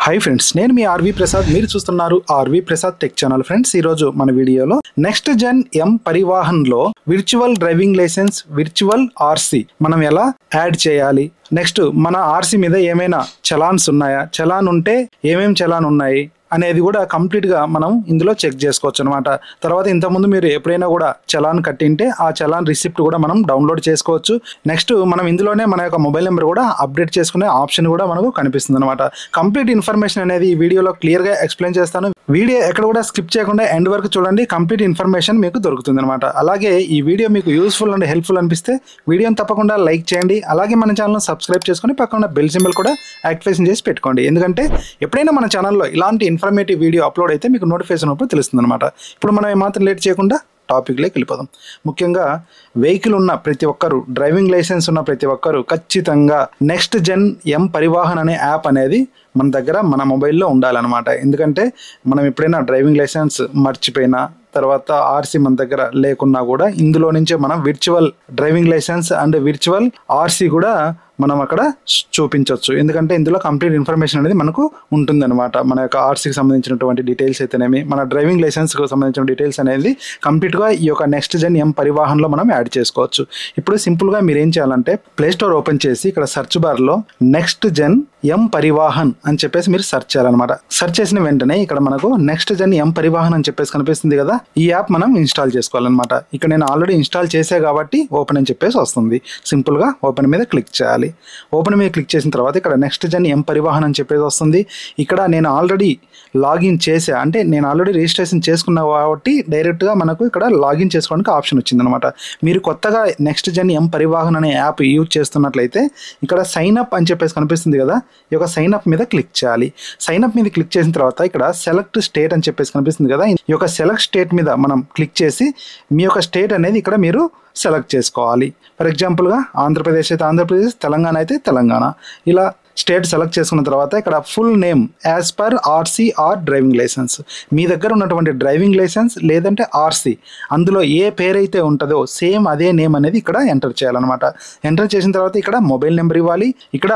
Hi friends, నేను మీ RV Prasad. మీరు చూస్తున్నారు R V Prasad tech channel. Friends, ఈ రోజు మన వీడియోలో నెక్స్ట్ జెన్ ఎం పరివాహన్ లో virtual driving licence, virtual RC మనం ఎలా యాడ్ చేయాలి, నెక్స్ట్ మన ఆర్సీ మీద ఏమైనా చలాన్స్ ఉన్నాయా, చలాన్ ఉంటే ఏమేం చలాన్ ఉన్నాయి అనేది కూడా కంప్లీట్ గా మనం ఇందులో చెక్ చేసుకోవచ్చు అనమాట. తర్వాత ఇంతకుముందు మీరు ఎప్పుడైనా కూడా చలాన్ కట్టింటే ఆ చలాన్ రిసిప్ట్ కూడా మనం డౌన్లోడ్ చేసుకోవచ్చు. నెక్స్ట్ మనం ఇందులోనే మన యొక్క మొబైల్ నెంబర్ కూడా అప్డేట్ చేసుకునే ఆప్షన్ కూడా మనకు కనిపిస్తుంది అనమాట. కంప్లీట్ ఇన్ఫర్మేషన్ అనేది ఈ వీడియోలో క్లియర్ గా ఎక్స్ప్లెయిన్ చేస్తాను. వీడియో ఎక్కడ కూడా స్కిప్ చేయకుండా ఎండ్ వరకు చూడండి. కంప్లీట్ ఇన్ఫర్మేషన్ మీకు దొరుకుతుంది అనమాట. అలాగే ఈ వీడియో మీకు యూస్ఫుల్ అండ్ హెల్ప్ఫుల్ అనిపిస్తే వీడియోని తప్పకుండా లైక్ చేయండి. అలాగే మన ఛానల్ సబ్స్క్రైబ్ చేసుకుని పక్కన బెల్ సింబల్ కూడా యాక్టివేషన్ చేసి పెట్టుకోండి. ఎందుకంటే ఎప్పుడైనా మన ఛానల్లో ఇలాంటి ఇన్ఫర్మేటివ్ వీడియో అప్లోడ్ అయితే మీకు నోటిఫికేషన్ అప్పుడు తెలుస్తుంది అనమాట. ఇప్పుడు మనం ఏమాత్రం లేట్ చేయకుండా టాపిక్లోకి వెళ్ళిపోదాం. ముఖ్యంగా వెహికల్ ఉన్న ప్రతి ఒక్కరు, డ్రైవింగ్ లైసెన్స్ ఉన్న ప్రతి ఒక్కరు ఖచ్చితంగా నెక్స్ట్ జెన్ ఎం పరివాహన్ అనే యాప్ అనేది మన దగ్గర మన మొబైల్లో ఉండాలన్నమాట. ఎందుకంటే మనం ఎప్పుడైనా డ్రైవింగ్ లైసెన్స్ మర్చిపోయినా, తర్వాత ఆర్సీ మన దగ్గర లేకున్నా కూడా ఇందులో నుంచే మనం virtual driving licence and virtual RC కూడా మనం అక్కడ చూపించవచ్చు. ఎందుకంటే ఇందులో కంప్లీట్ ఇన్ఫర్మేషన్ అనేది మనకు ఉంటుంది అనమాట. మన యొక్క ఆర్సీకి సంబంధించినటువంటి డీటెయిల్స్ అయితేనేమి, మన డ్రైవింగ్ లైసెన్స్కి సంబంధించిన డీటెయిల్స్ అనేది కంప్లీట్గా ఈ యొక్క నెక్స్ట్ జెన్ ఎం పరివాహన్లో మనం యాడ్ చేసుకోవచ్చు. ఇప్పుడు సింపుల్గా మీరు ఏం చేయాలంటే ప్లే స్టోర్ ఓపెన్ చేసి ఇక్కడ సెర్చ్ బార్లో నెక్స్ట్ జెన్ ఎం పరివాహన్ అని చెప్పేసి మీరు సెర్చ్ చేయాలన్నమాట. సెర్చ్ చేసిన వెంటనే ఇక్కడ మనకు నెక్స్ట్ జెన్ ఎం పరివాహన్ అని చెప్పేసి కనిపిస్తుంది కదా, ఈ యాప్ మనం ఇన్స్టాల్ చేసుకోవాలన్నమాట. ఇక్కడ నేను ఆల్రెడీ ఇన్స్టాల్ చేసే కాబట్టి ఓపెన్ అని చెప్పేసి వస్తుంది. సింపుల్గా ఓపెన్ మీద క్లిక్ చేయాలి. ఓపెన్ మీద క్లిక్ చేసిన తర్వాత ఇక్కడ నెక్స్ట్ జెన్ ఎం పరివాహన్ అని చెప్పేసి వస్తుంది. ఇక్కడ నేను ఆల్రెడీ లాగిన్ చేసా, అంటే నేను ఆల్రెడీ రిజిస్ట్రేషన్ చేసుకున్నా కాబట్టి డైరెక్ట్గా మనకు ఇక్కడ లాగిన్ చేసుకోవడానికి ఆప్షన్ వచ్చింది అనమాట. మీరు కొత్తగా నెక్స్ట్ జెన్ ఎం పరివాహన్ అనే యాప్ యూజ్ చేస్తున్నట్లయితే ఇక్కడ సైన్ అప్ అని చెప్పేసి కనిపిస్తుంది కదా, ఈ యొక్క సైన్ అప్ మీద క్లిక్ చేయాలి. సైన్ అప్ మీద క్లిక్ చేసిన తర్వాత ఇక్కడ సెలెక్ట్ స్టేట్ అని చెప్పేసి కనిపిస్తుంది కదా, ఈ యొక్క సెలెక్ట్ స్టేట్ మీద మనం క్లిక్ చేసి మీ యొక్క స్టేట్ అనేది ఇక్కడ మీరు సెలెక్ట్ చేసుకోవాలి. ఫర్ ఎగ్జాంపుల్గా ఆంధ్రప్రదేశ్ అయితే ఆంధ్రప్రదేశ్, తెలంగాణ అయితే తెలంగాణ, ఇలా స్టేట్ సెలెక్ట్ చేసుకున్న తర్వాత ఇక్కడ full name as per RC or driving license, మీ దగ్గర ఉన్నటువంటి డ్రైవింగ్ లైసెన్స్ లేదంటే ఆర్సీ అందులో ఏ పేరైతే ఉంటుందో సేమ్ అదే నేమ్ అనేది ఇక్కడ ఎంటర్ చేయాలన్నమాట. ఎంటర్ చేసిన తర్వాత ఇక్కడ మొబైల్ నెంబర్ ఇవ్వాలి. ఇక్కడ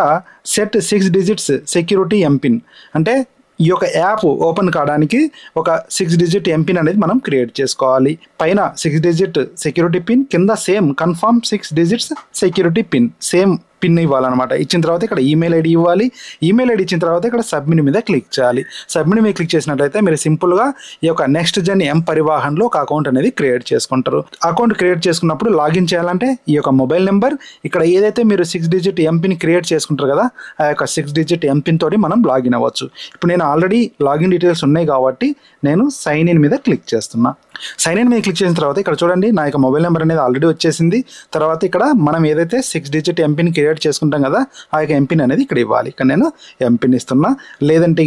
సెట్ 6 డిజిట్స్ సెక్యూరిటీ ఎంపిన్, అంటే ఈ యొక్క యాప్ ఓపెన్ కావడానికి ఒక 6 డిజిట్ ఎంపిన్ అనేది మనం క్రియేట్ చేసుకోవాలి. పైన 6 డిజిట్ సెక్యూరిటీ పిన్, కింద same confirm 6 digits security pin, same pin ఇవ్వాలన్నమాట. ఇచ్చిన తర్వాత ఇక్కడ ఈమెయిల్ ఐడి ఇవ్వాలి. ఈమెయిల్ ఐడి ఇచ్చిన తర్వాత ఇక్కడ సబ్మిట్ మీద క్లిక్ చేయాలి. సబ్మిట్ మీద క్లిక్ చేసినట్లయితే మీరు సింపుల్గా ఈ యొక్క నెక్స్ట్ జెన్ ఎం పరివాహన్లో ఒక అకౌంట్ అనేది క్రియేట్ చేసుకుంటారు. అకౌంట్ క్రియేట్ చేసుకున్నప్పుడు లాగిన్ చేయాలంటే ఈ యొక్క మొబైల్ నెంబర్, ఇక్కడ ఏదైతే మీరు 6 డిజిట్ ఎంపిన్ క్రియేట్ చేసుకుంటారు కదా, ఆ యొక్క 6 డిజిట్ ఎంపిన్ తోటి మనం లాగిన్ అవ్వచ్చు. ఇప్పుడు నేను ఆల్రెడీ లాగిన్ డీటెయిల్స్ ఉన్నాయి కాబట్టి నేను సైన్ ఇన్ మీద క్లిక్ చేస్తున్నా. సైన్ ఇన్ మీద క్లిక్ చేసిన తర్వాత ఇక్కడ చూడండి నా యొక్క మొబైల్ నెంబర్ అనేది ఆల్రెడీ వచ్చేసింది. తర్వాత ఇక్కడ మనం ఏదైతే 6 డిజిట్ ఎంపిన్ క్రియేట్ చేసుకుంటాం కదా, ఆ యొక్క ఎంపిన్ అనేది ఇక్కడ ఇవ్వాలి. ఇక్కడ నేను ఎంపిన్ ఇస్తున్నా. లేదంటే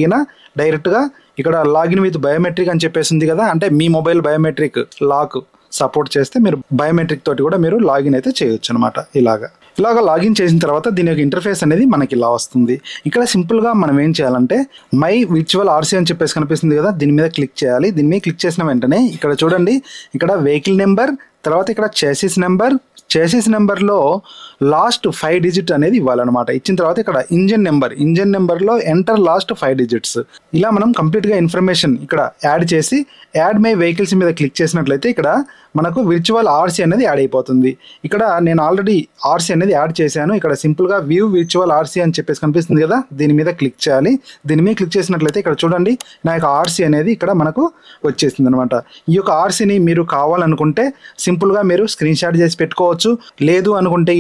డైరెక్ట్గా ఇక్కడ లాగిన్ విత్ బయోమెట్రిక్ అని చెప్పేసి ఉంది కదా, అంటే మీ మొబైల్ బయోమెట్రిక్ లాక్ సపోర్ట్ చేస్తే మీరు బయోమెట్రిక్ తోటి కూడా మీరు లాగిన్ అయితే చేయొచ్చు అనమాట. ఇలాగా లాగిన్ చేసిన తర్వాత దీని యొక్క ఇంటర్ఫేస్ అనేది మనకి ఇలా వస్తుంది. ఇక్కడ సింపుల్గా మనం ఏం చేయాలంటే మై విర్చువల్ ఆర్సీ అని చెప్పేసి కనిపిస్తుంది కదా, దీని మీద క్లిక్ చేయాలి. దీని మీద క్లిక్ చేసిన వెంటనే ఇక్కడ చూడండి, ఇక్కడ వెహికల్ నెంబర్, తర్వాత ఇక్కడ చేసిస్ నెంబర్లో లాస్ట్ 5 డిజిట్ అనేది ఇవ్వాలన్నమాట. ఇచ్చిన తర్వాత ఇక్కడ ఇంజన్ నెంబర్లో ఎంటర్ లాస్ట్ 5 డిజిట్స్. ఇలా మనం కంప్లీట్గా ఇన్ఫర్మేషన్ ఇక్కడ యాడ్ చేసి యాడ్ మై వెహికల్స్ మీద క్లిక్ చేసినట్లయితే ఇక్కడ మనకు విర్చువల్ ఆర్సీ అనేది యాడ్ అయిపోతుంది. ఇక్కడ నేను ఆల్రెడీ ఆర్సీ అనేది యాడ్ చేశాను. ఇక్కడ సింపుల్గా వ్యూ విర్చువల్ ఆర్సీ అని చెప్పేసి కనిపిస్తుంది కదా, దీని మీద క్లిక్ చేయాలి. దీని మీద క్లిక్ చేసినట్లయితే ఇక్కడ చూడండి నా యొక్క ఆర్సీ అనేది ఇక్కడ మనకు వచ్చేసింది అనమాట. ఈ యొక్క ఆర్సీని మీరు కావాలనుకుంటే సింపుల్గా మీరు స్క్రీన్ షాట్ చేసి పెట్టుకోవచ్చు. లేదు అనుకుంటే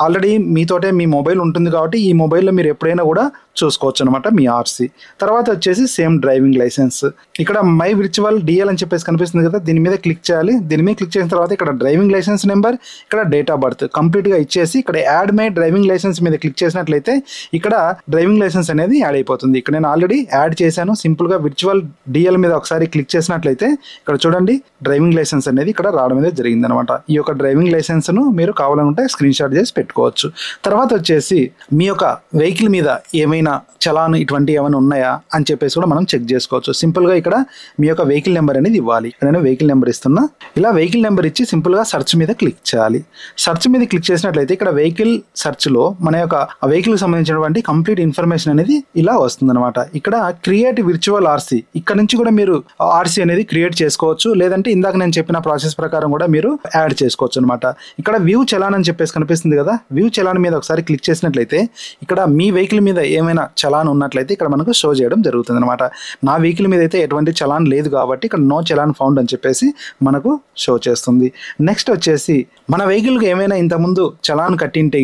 ఆల్రెడీ మీతోటే మీ మొబైల్ ఉంటుంది కాబట్టి ఈ మొబైల్లో మీరు ఎప్పుడైనా కూడా చూసుకోవచ్చు అనమాట మీ ఆర్సీ. తర్వాత వచ్చేసి సేమ్ డ్రైవింగ్ లైసెన్స్, ఇక్కడ మై విర్చువల్ డిఎల్ అని చెప్పేసి కనిపిస్తుంది కదా, దీని మీద క్లిక్ చేయాలి. దీని మీద క్లిక్ చేసిన తర్వాత ఇక్కడ డ్రైవింగ్ లైసెన్స్ నెంబర్, ఇక్కడ డేట్ ఆఫ్ బర్త్ కంప్లీట్గా ఇచ్చేసి ఇక్కడ యాడ్ మై డ్రైవింగ్ లైసెన్స్ మీద క్లిక్ చేసినట్లయితే ఇక్కడ డ్రైవింగ్ లైసెన్స్ అనేది యాడ్ అయిపోతుంది. ఇక్కడ నేను ఆల్రెడీ యాడ్ చేశాను. సింపుల్గా విర్చువల్ డిఎల్ మీద ఒకసారి క్లిక్ చేసినట్లయితే ఇక్కడ చూడండి డ్రైవింగ్ లైసెన్స్ అనేది ఇక్కడ రావడం అనేది జరిగింది అనమాట. ఈ యొక్క డ్రైవింగ్ లైసెన్స్ను మీరు కావాలనుకుంటే స్క్రీన్ షాట్ చేసి పెట్టుకోవచ్చు. తర్వాత వచ్చేసి మీ యొక్క వెహికల్ మీద ఏమైనా చలాన్ ఇటువంటి ఏమైనా ఉన్నాయా అని చెప్పేసి కూడా మనం చెక్ చేసుకోవచ్చు. సింపుల్గా ఇక్కడ మీ యొక్క వెహికల్ నెంబర్ అనేది ఇవ్వాలి. నేను వెహికల్ నెంబర్ ఇస్తున్నా. ఇలా వెహికల్ వెహికల్ నెంబర్ ఇచ్చి సింపుల్గా సెర్చ్ మీద క్లిక్ చేయాలి. సెర్చ్ మీద క్లిక్ చేసినట్లయితే ఇక్కడ వెహికల్ సెర్చ్లో మన యొక్క వెహికల్కి సంబంధించినటువంటి కంప్లీట్ ఇన్ఫర్మేషన్ అనేది ఇలా వస్తుందన్నమాట. ఇక్కడ క్రియేట్ విర్చువల్ ఆర్సీ, ఇక్కడ నుంచి కూడా మీరు ఆర్సీ అనేది క్రియేట్ చేసుకోవచ్చు, లేదంటే ఇందాక నేను చెప్పిన ప్రాసెస్ ప్రకారం కూడా మీరు యాడ్ చేసుకోవచ్చు అనమాట. ఇక్కడ వ్యూ చలాన్ అని చెప్పేసి కనిపిస్తుంది కదా, వ్యూ చలాన్ మీద ఒకసారి క్లిక్ చేసినట్లయితే ఇక్కడ మీ వెహికల్ మీద ఏమైనా చలాన్ ఉన్నట్లయితే ఇక్కడ మనకు షో చేయడం జరుగుతుంది అనమాట. నా వెహికల్ మీద అయితే ఎటువంటి చలాన్ లేదు కాబట్టి ఇక్కడ నో చలాన్ ఫౌండ్ అని చెప్పేసి మనకు షో చేస్తుంది. నెక్స్ట్ వచ్చేసి మన వెహికల్కి ఏమైనా ఇంతకుముందు చలాన్ కట్టింటే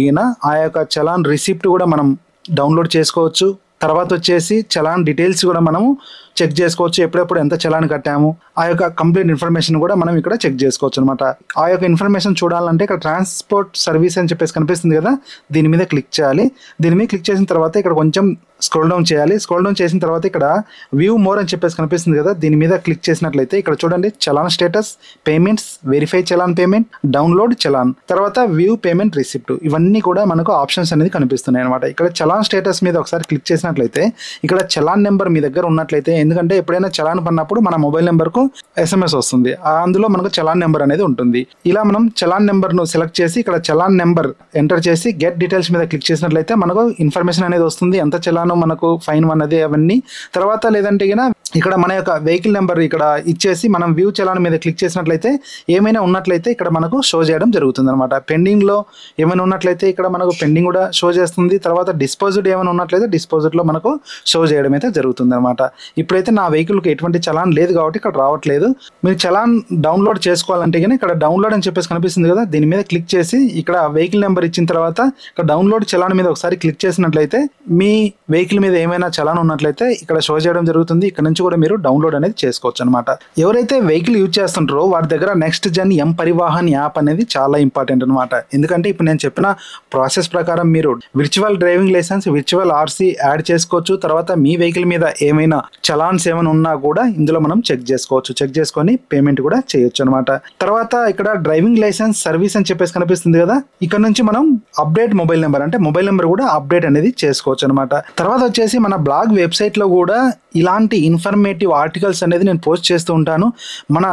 ఆ యొక్క చలాన్ రిసిప్ట్ కూడా మనం డౌన్లోడ్ చేసుకోవచ్చు. తర్వాత వచ్చేసి చలాన్ డీటెయిల్స్ కూడా మనము చెక్ చేసుకోవచ్చు, ఎప్పుడెప్పుడు ఎంత చలాన్ కట్టాము ఆ యొక్క కంప్లీట్ ఇన్ఫర్మేషన్ కూడా మనం ఇక్కడ చెక్ చేసుకోవచ్చు అనమాట. ఆ యొక్క ఇన్ఫర్మేషన్ చూడాలంటే ఇక్కడ ట్రాన్స్పోర్ట్ సర్వీస్ అని చెప్పేసి కనిపిస్తుంది కదా, దీని మీద క్లిక్ చేయాలి. దీని మీద క్లిక్ చేసిన తర్వాత ఇక్కడ కొంచెం స్క్రోల్ డౌన్ చేయాలి. స్క్రోల్ డౌన్ చేసిన తర్వాత ఇక్కడ వ్యూ మోర్ అని చెప్పేసి కనిపిస్తుంది కదా, దీని మీద క్లిక్ చేసినట్లయితే ఇక్కడ చూడండి challan status, payments, verify challan payment, download challan, తర్వాత వ్యూ పేమెంట్ రిసిప్ట్, ఇవన్నీ కూడా మనకు ఆప్షన్స్ అనేది కనిపిస్తున్నాయి అనమాట. ఇక్కడ చలాన్ స్టేటస్ మీద ఒకసారి క్లిక్ చేసినట్లయితే ఇక్కడ చలాన్ నెంబర్ మీ దగ్గర ఉన్నట్లయితే, ఎందుకంటే ఎప్పుడైనా చలాన్ పడినప్పుడు మన మొబైల్ నెంబర్కు SMS వస్తుంది, అందులో మనకు చలాన్ నెంబర్ అనేది ఉంటుంది. ఇలా మనం చలాన్ నెంబర్ను సెలెక్ట్ చేసి ఇక్కడ చలాన్ నెంబర్ ఎంటర్ చేసి గెట్ డీటెయిల్స్ మీద క్లిక్ చేసినట్లయితే మనకు ఇన్ఫర్మేషన్ అనేది వస్తుంది, ఎంత చలాన్ మనకు ఫైన్ అన్నది అవన్నీ. తర్వాత లేదంటే ఇక్కడ మన యొక్క వెహికల్ నెంబర్ ఇక్కడ ఇచ్చేసి మనం వ్యూ చలాన్ మీద క్లిక్ చేసినట్లయితే ఏమైనా ఉన్నట్లయితే ఇక్కడ మనకు షో చేయడం జరుగుతుంది అనమాట. పెండింగ్లో ఏమైనా ఉన్నట్లయితే ఇక్కడ మనకు పెండింగ్ కూడా షో చేస్తుంది. తర్వాత డిస్పోజిట్ ఏమైనా ఉన్నట్లయితే డిస్పోజిట్లో మనకు షో చేయడం అయితే జరుగుతుంది అనమాట. ఇప్పుడైతే నా వెహికల్కి ఎటువంటి చలాన్ లేదు కాబట్టి ఇక్కడ రావట్లేదు. మీరు చలాన్ డౌన్లోడ్ చేసుకోవాలంటే ఇక్కడ డౌన్లోడ్ అని చెప్పేసి కనిపిస్తుంది కదా, దీని మీద క్లిక్ చేసి ఇక్కడ వెహికల్ నెంబర్ ఇచ్చిన తర్వాత ఇక్కడ డౌన్లోడ్ చలాన్ మీద ఒకసారి క్లిక్ చేసినట్లయితే మీ వెహికల్ మీద ఏమైనా చలాన్ ఉన్నట్లయితే ఇక్కడ షో చేయడం జరుగుతుంది. ఇక్కడ నుంచి కూడా మీరు డౌన్లోడ్ అనేది చేసుకోవచ్చు అనమాట. ఎవరైతే వెహికల్ యూజ్ చేస్తుంటారో వారి దగ్గర next gen M Parivahan app అనేది చాలా ఇంపార్టెంట్ అనమాట. ఎందుకంటే ఇప్పుడు నేను చెప్పిన ప్రాసెస్ ప్రకారం మీరు virtual driving licence, virtual RC add చేసుకోవచ్చు. తర్వాత మీ వెహికల్ మీద ఏమైనా చలాన్స్ ఏమైనా ఉన్నా కూడా ఇందులో మనం చెక్ చేసుకోవచ్చు, చెక్ చేసుకొని పేమెంట్ కూడా చేయొచ్చు అనమాట. తర్వాత ఇక్కడ డ్రైవింగ్ లైసెన్స్ సర్వీస్ అని చెప్పేసి కనిపిస్తుంది కదా, ఇక్కడ నుంచి మనం అప్డేట్ మొబైల్ నెంబర్, అంటే మొబైల్ నెంబర్ కూడా అప్డేట్ అనేది చేసుకోవచ్చు అనమాట. తర్వాత వచ్చేసి మన బ్లాగ్ వెబ్సైట్ లో కూడా ఇలాంటి ఇన్ఫర్మేటివ్ ఆర్టికల్స్ అనేది నేను పోస్ట్ చేస్తూ ఉంటాను. మన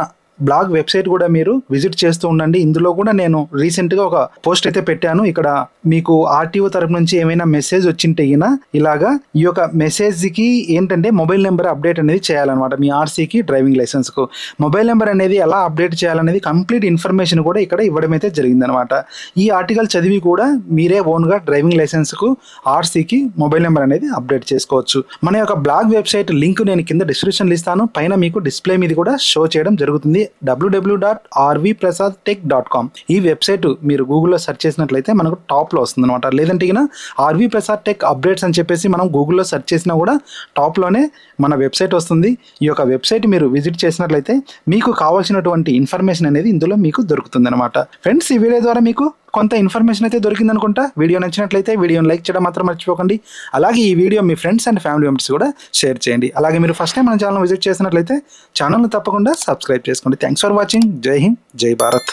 బ్లాగ్ వెబ్సైట్ కూడా మీరు విజిట్ చేస్తూ ఉండండి. ఇందులో కూడా నేను రీసెంట్గా ఒక పోస్ట్ అయితే పెట్టాను. ఇక్కడ మీకు ఆర్టీఓ తరపు నుంచి ఏమైనా మెసేజ్ వచ్చింటే ఇలాగా ఈ యొక్క మెసేజ్కి ఏంటంటే మొబైల్ నెంబర్ అప్డేట్ అనేది చేయాలన్నమాట. మీ ఆర్సీకి, డ్రైవింగ్ లైసెన్స్కు మొబైల్ నెంబర్ అనేది ఎలా అప్డేట్ చేయాలనేది కంప్లీట్ ఇన్ఫర్మేషన్ కూడా ఇక్కడ ఇవ్వడం అయితే జరిగిందనమాట. ఈ ఆర్టికల్ చదివి కూడా మీరే ఓన్గా డ్రైవింగ్ లైసెన్స్కు, ఆర్సీకి మొబైల్ నెంబర్ అనేది అప్డేట్ చేసుకోవచ్చు. మన యొక్క బ్లాగ్ వెబ్సైట్ లింక్ నేను కింద డిస్క్రిప్షన్లో ఇస్తాను, పైన మీకు డిస్ప్లే మీద కూడా షో చేయడం జరుగుతుంది. www.rvprasadtech.com ఈ వెబ్సైట్ మీరు గూగుల్లో సెర్చ్ చేసినట్లయితే మనకు టాప్లో వస్తుంది అనమాట. లేదంటే ఆర్వీ ప్రసాద్ టెక్ అప్డేట్స్ అని చెప్పేసి మనం గూగుల్లో సెర్చ్ చేసినా కూడా టాప్లోనే మన వెబ్సైట్ వస్తుంది. ఈ యొక్క వెబ్సైట్ మీరు విజిట్ చేసినట్లయితే మీకు కావాల్సినటువంటి ఇన్ఫర్మేషన్ అనేది ఇందులో మీకు దొరుకుతుంది అనమాట. ఫ్రెండ్స్, ఈ వీడియో ద్వారా మీకు కొంత ఇన్ఫర్మేషన్ అయితే దొరికింది అనుకుంటా. వీడియో నచ్చినట్లయితే వీడియోని లైక్ చేయడం మాత్రం మర్చిపోకండి. అలాగే ఈ video me friends and family members కూడా షేర్ చేయండి. అలాగే మీరు ఫస్ట్ టైం మన ఛానల్ విజిట్ చేసినట్లయితే ఛానల్ని తప్పకుండా సబ్స్క్రైబ్ చేసుకోండి. Thanks for watching. జై హింద్, జై భారత్.